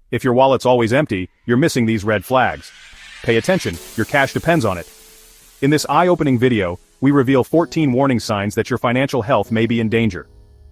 If your wallet's always empty, you're missing these red flags. Pay attention, your cash depends on it. In this eye-opening video, we reveal 14 warning signs that your financial health may be in danger.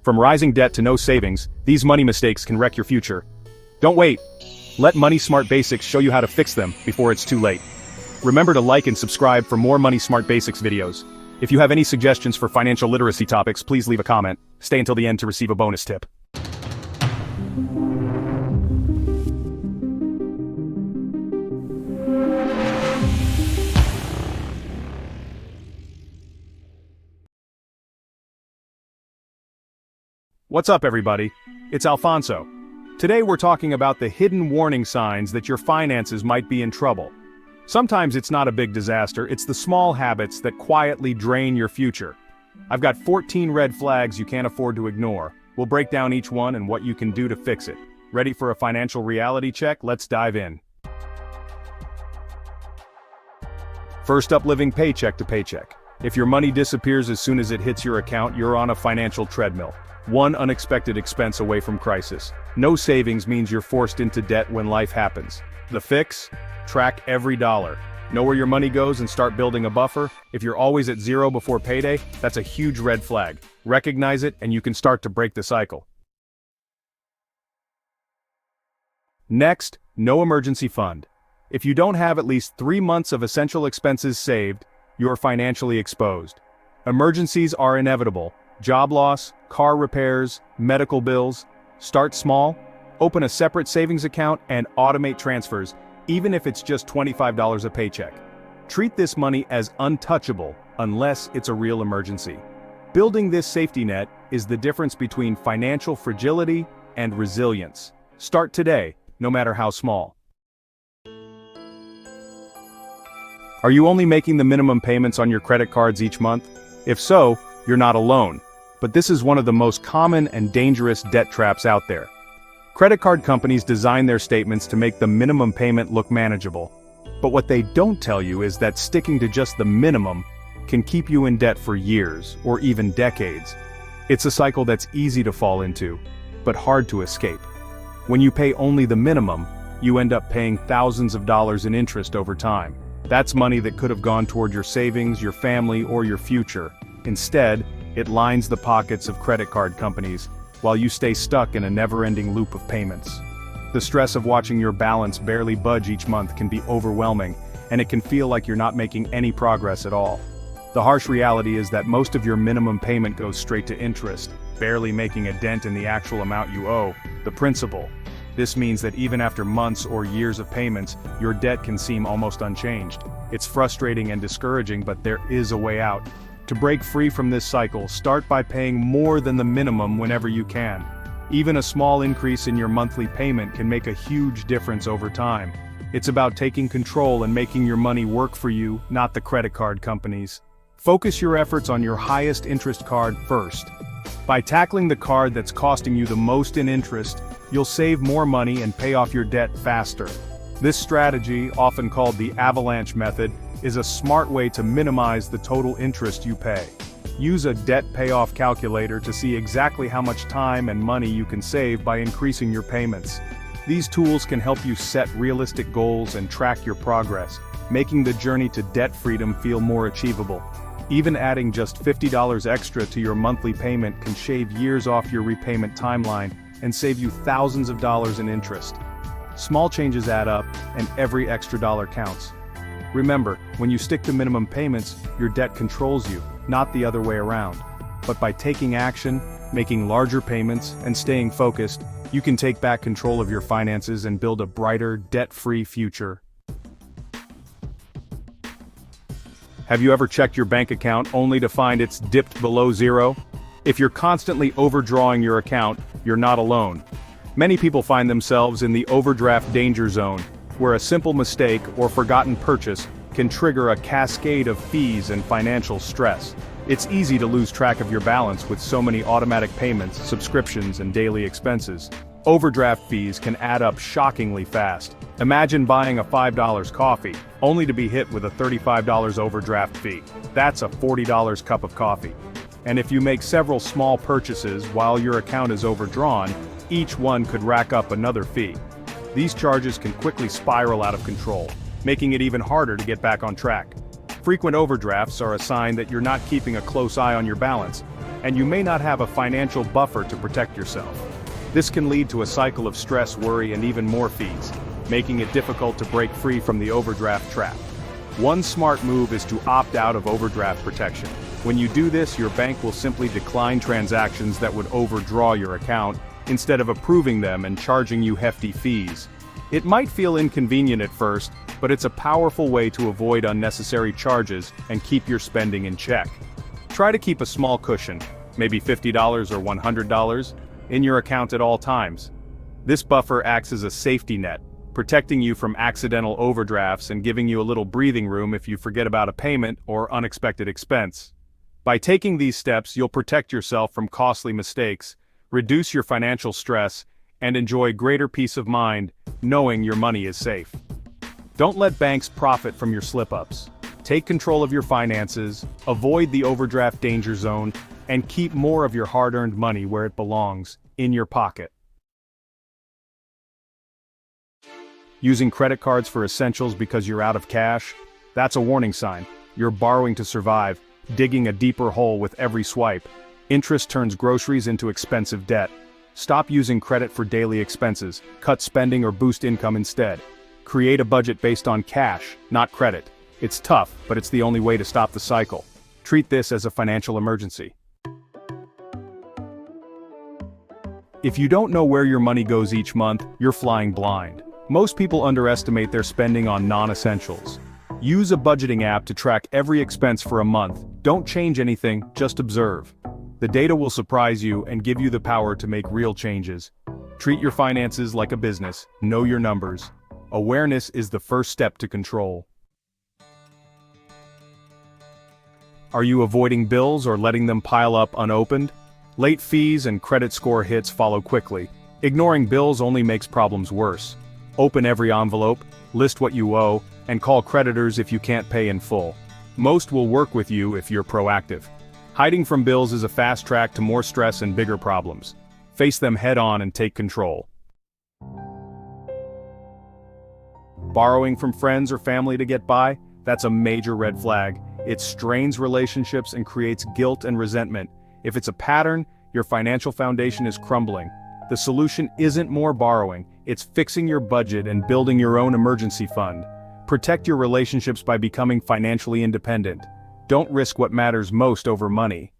From rising debt to no savings, these money mistakes can wreck your future. Don't wait. Let Money Smart Basics show you how to fix them before it's too late. Remember to like and subscribe for more Money Smart Basics videos. If you have any suggestions for financial literacy topics, please leave a comment. Stay until the end to receive a bonus tip. What's up, everybody? It's Alfonso. Today we're talking about the hidden warning signs that your finances might be in trouble. Sometimes it's not a big disaster, it's the small habits that quietly drain your future. I've got 14 red flags you can't afford to ignore. We'll break down each one and what you can do to fix it. Ready for a financial reality check? Let's dive in. First up, living paycheck to paycheck. If your money disappears as soon as it hits your account, you're on a financial treadmill. One unexpected expense away from crisis. No savings means you're forced into debt when life happens. The fix? Track every dollar. Know where your money goes and start building a buffer. If you're always at zero before payday, that's a huge red flag. Recognize it and you can start to break the cycle. Next, no emergency fund. If you don't have at least 3 months of essential expenses saved, you're financially exposed. Emergencies are inevitable. Job loss, car repairs, medical bills. Start small, open a separate savings account and automate transfers, even if it's just $25 a paycheck. Treat this money as untouchable unless it's a real emergency. Building this safety net is the difference between financial fragility and resilience. Start today, no matter how small. Are you only making the minimum payments on your credit cards each month? If so, you're not alone. But this is one of the most common and dangerous debt traps out there. Credit card companies design their statements to make the minimum payment look manageable. But what they don't tell you is that sticking to just the minimum can keep you in debt for years or even decades. It's a cycle that's easy to fall into, but hard to escape. When you pay only the minimum, you end up paying thousands of dollars in interest over time. That's money that could have gone toward your savings, your family, or your future. Instead, it lines the pockets of credit card companies, while you stay stuck in a never-ending loop of payments. The stress of watching your balance barely budge each month can be overwhelming, and it can feel like you're not making any progress at all. The harsh reality is that most of your minimum payment goes straight to interest, barely making a dent in the actual amount you owe, the principal. This means that even after months or years of payments, your debt can seem almost unchanged. It's frustrating and discouraging, but there is a way out. To break free from this cycle, start by paying more than the minimum whenever you can. Even a small increase in your monthly payment can make a huge difference over time. It's about taking control and making your money work for you, not the credit card companies. Focus your efforts on your highest interest card first. By tackling the card that's costing you the most in interest, you'll save more money and pay off your debt faster. This strategy, often called the avalanche method, is a smart way to minimize the total interest you pay. Use a debt payoff calculator to see exactly how much time and money you can save by increasing your payments. These tools can help you set realistic goals and track your progress, making the journey to debt freedom feel more achievable. Even adding just $50 extra to your monthly payment can shave years off your repayment timeline and save you thousands of dollars in interest. Small changes add up, and every extra dollar counts. Remember, when you stick to minimum payments, your debt controls you, not the other way around. But by taking action, making larger payments, and staying focused, you can take back control of your finances and build a brighter, debt-free future. Have you ever checked your bank account only to find it's dipped below zero? If you're constantly overdrawing your account, you're not alone. Many people find themselves in the overdraft danger zone, where a simple mistake or forgotten purchase can trigger a cascade of fees and financial stress. It's easy to lose track of your balance with so many automatic payments, subscriptions, and daily expenses. Overdraft fees can add up shockingly fast. Imagine buying a $5 coffee, only to be hit with a $35 overdraft fee. That's a $40 cup of coffee. And if you make several small purchases while your account is overdrawn, each one could rack up another fee. These charges can quickly spiral out of control, making it even harder to get back on track. Frequent overdrafts are a sign that you're not keeping a close eye on your balance, and you may not have a financial buffer to protect yourself. This can lead to a cycle of stress, worry, and even more fees, making it difficult to break free from the overdraft trap. One smart move is to opt out of overdraft protection. When you do this, your bank will simply decline transactions that would overdraw your account, instead of approving them and charging you hefty fees. It might feel inconvenient at first, but it's a powerful way to avoid unnecessary charges and keep your spending in check. Try to keep a small cushion, maybe $50 or $100, in your account at all times. This buffer acts as a safety net, protecting you from accidental overdrafts and giving you a little breathing room if you forget about a payment or unexpected expense. By taking these steps, you'll protect yourself from costly mistakes, reduce your financial stress, and enjoy greater peace of mind, knowing your money is safe. Don't let banks profit from your slip-ups. Take control of your finances, avoid the overdraft danger zone, and keep more of your hard-earned money where it belongs, in your pocket. Using credit cards for essentials because you're out of cash? That's a warning sign. You're borrowing to survive, digging a deeper hole with every swipe. Interest turns groceries into expensive debt. Stop using credit for daily expenses, cut spending or boost income instead. Create a budget based on cash, not credit. It's tough, but it's the only way to stop the cycle. Treat this as a financial emergency. If you don't know where your money goes each month, you're flying blind. Most people underestimate their spending on non-essentials. Use a budgeting app to track every expense for a month. Don't change anything, just observe. The data will surprise you and give you the power to make real changes. Treat your finances like a business. Know your numbers. Awareness is the first step to control. Are you avoiding bills or letting them pile up unopened? Late fees and credit score hits follow quickly. Ignoring bills only makes problems worse. Open every envelope, list what you owe, and call creditors if you can't pay in full. Most will work with you if you're proactive. Hiding from bills is a fast track to more stress and bigger problems. Face them head-on and take control. Borrowing from friends or family to get by? That's a major red flag. It strains relationships and creates guilt and resentment. If it's a pattern, your financial foundation is crumbling. The solution isn't more borrowing, it's fixing your budget and building your own emergency fund. Protect your relationships by becoming financially independent. Don't risk what matters most over money.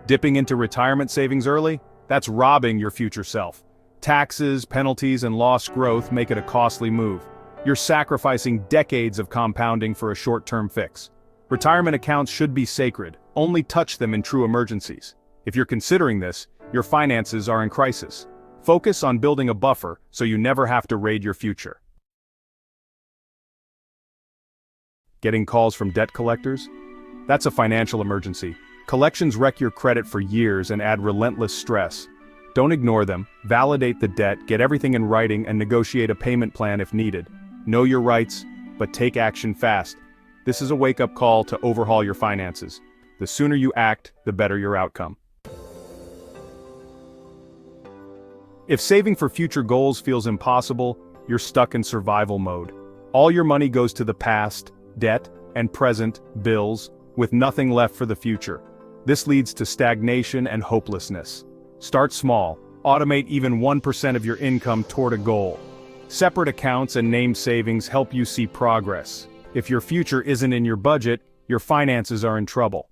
Dipping into retirement savings early? That's robbing your future self. Taxes, penalties, and lost growth make it a costly move. You're sacrificing decades of compounding for a short-term fix. Retirement accounts should be sacred. Only touch them in true emergencies. If you're considering this, your finances are in crisis. Focus on building a buffer so you never have to raid your future. Getting calls from debt collectors? That's a financial emergency. Collections wreck your credit for years and add relentless stress. Don't ignore them, validate the debt, get everything in writing, and negotiate a payment plan if needed. Know your rights, but take action fast. This is a wake-up call to overhaul your finances. The sooner you act, the better your outcome. If saving for future goals feels impossible, you're stuck in survival mode. All your money goes to the past, debt, and present, bills, with nothing left for the future. This leads to stagnation and hopelessness. Start small. Automate even 1% of your income toward a goal. Separate accounts and named savings help you see progress. If your future isn't in your budget, your finances are in trouble.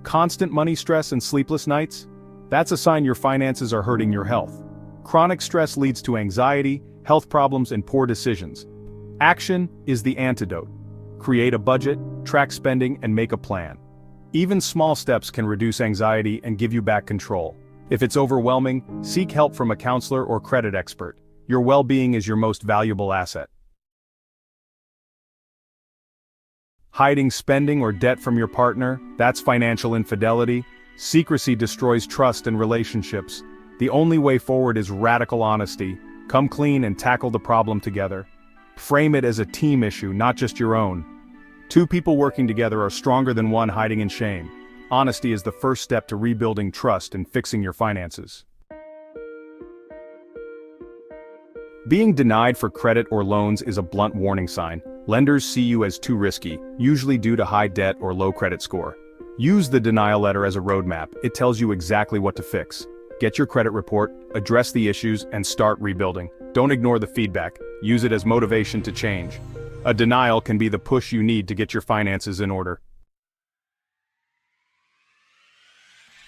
Constant money stress and sleepless nights? That's a sign your finances are hurting your health. Chronic stress leads to anxiety, health problems, and poor decisions. Action is the antidote. Create a budget, track spending, and make a plan. Even small steps can reduce anxiety and give you back control. If it's overwhelming, seek help from a counselor or credit expert. Your well-being is your most valuable asset. Hiding spending or debt from your partner? That's financial infidelity. Secrecy destroys trust and relationships. The only way forward is radical honesty. Come clean and tackle the problem together. Frame it as a team issue, not just your own. Two people working together are stronger than one hiding in shame. Honesty is the first step to rebuilding trust and fixing your finances. Being denied for credit or loans is a blunt warning sign. Lenders see you as too risky, usually due to high debt or low credit score. Use the denial letter as a roadmap. It tells you exactly what to fix. Get your credit report, address the issues, and start rebuilding. Don't ignore the feedback. Use it as motivation to change. A denial can be the push you need to get your finances in order.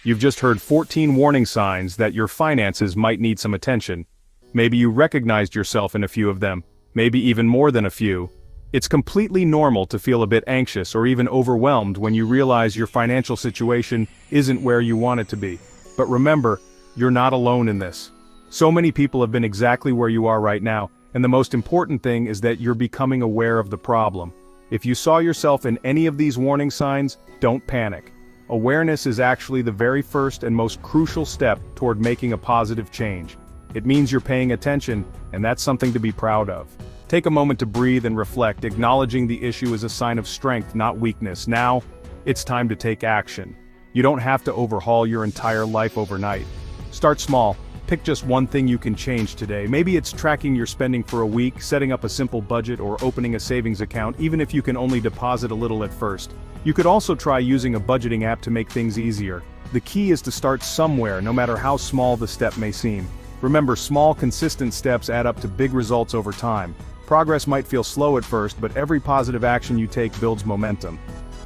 You've just heard 14 warning signs that your finances might need some attention. Maybe you recognized yourself in a few of them, maybe even more than a few. It's completely normal to feel a bit anxious or even overwhelmed when you realize your financial situation isn't where you want it to be. But remember, you're not alone in this. So many people have been exactly where you are right now, and the most important thing is that you're becoming aware of the problem. If you saw yourself in any of these warning signs, don't panic. Awareness is actually the very first and most crucial step toward making a positive change. It means you're paying attention, and that's something to be proud of. Take a moment to breathe and reflect. Acknowledging the issue is a sign of strength, not weakness. Now, it's time to take action. You don't have to overhaul your entire life overnight. Start small. Pick just one thing you can change today. Maybe it's tracking your spending for a week, setting up a simple budget, or opening a savings account, even if you can only deposit a little at first. You could also try using a budgeting app to make things easier. The key is to start somewhere, no matter how small the step may seem. Remember, small, consistent steps add up to big results over time. Progress might feel slow at first, but every positive action you take builds momentum.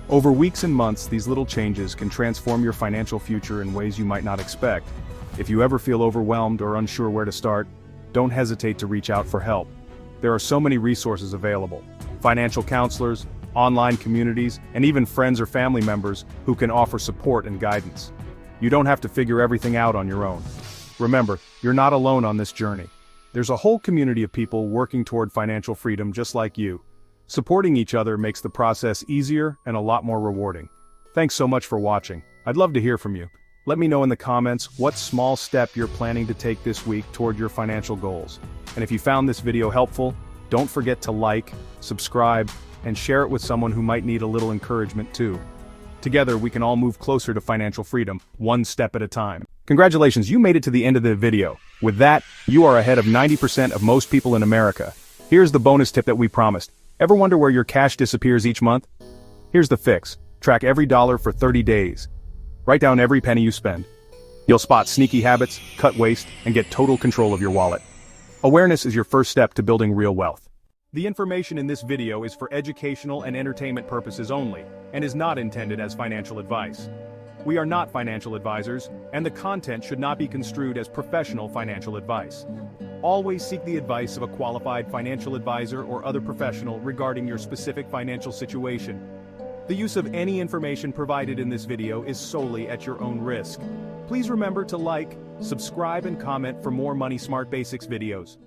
Over weeks and months, these little changes can transform your financial future in ways you might not expect. If you ever feel overwhelmed or unsure where to start, don't hesitate to reach out for help. There are so many resources available. Financial counselors, online communities, and even friends or family members who can offer support and guidance. You don't have to figure everything out on your own. Remember, you're not alone on this journey. There's a whole community of people working toward financial freedom just like you. Supporting each other makes the process easier and a lot more rewarding. Thanks so much for watching. I'd love to hear from you. Let me know in the comments what small step you're planning to take this week toward your financial goals. And if you found this video helpful, don't forget to like, subscribe, and share it with someone who might need a little encouragement too. Together, we can all move closer to financial freedom, one step at a time. Congratulations, you made it to the end of the video. With that, you are ahead of 90% of most people in America. Here's the bonus tip that we promised. Ever wonder where your cash disappears each month? Here's the fix. Track every dollar for 30 days. Write down every penny you spend. You'll spot sneaky habits, cut waste, and get total control of your wallet. Awareness is your first step to building real wealth. The information in this video is for educational and entertainment purposes only, and is not intended as financial advice. We are not financial advisors, and the content should not be construed as professional financial advice. Always seek the advice of a qualified financial advisor or other professional regarding your specific financial situation. The use of any information provided in this video is solely at your own risk. Please remember to like, subscribe, and comment for more Money Smart Basics videos.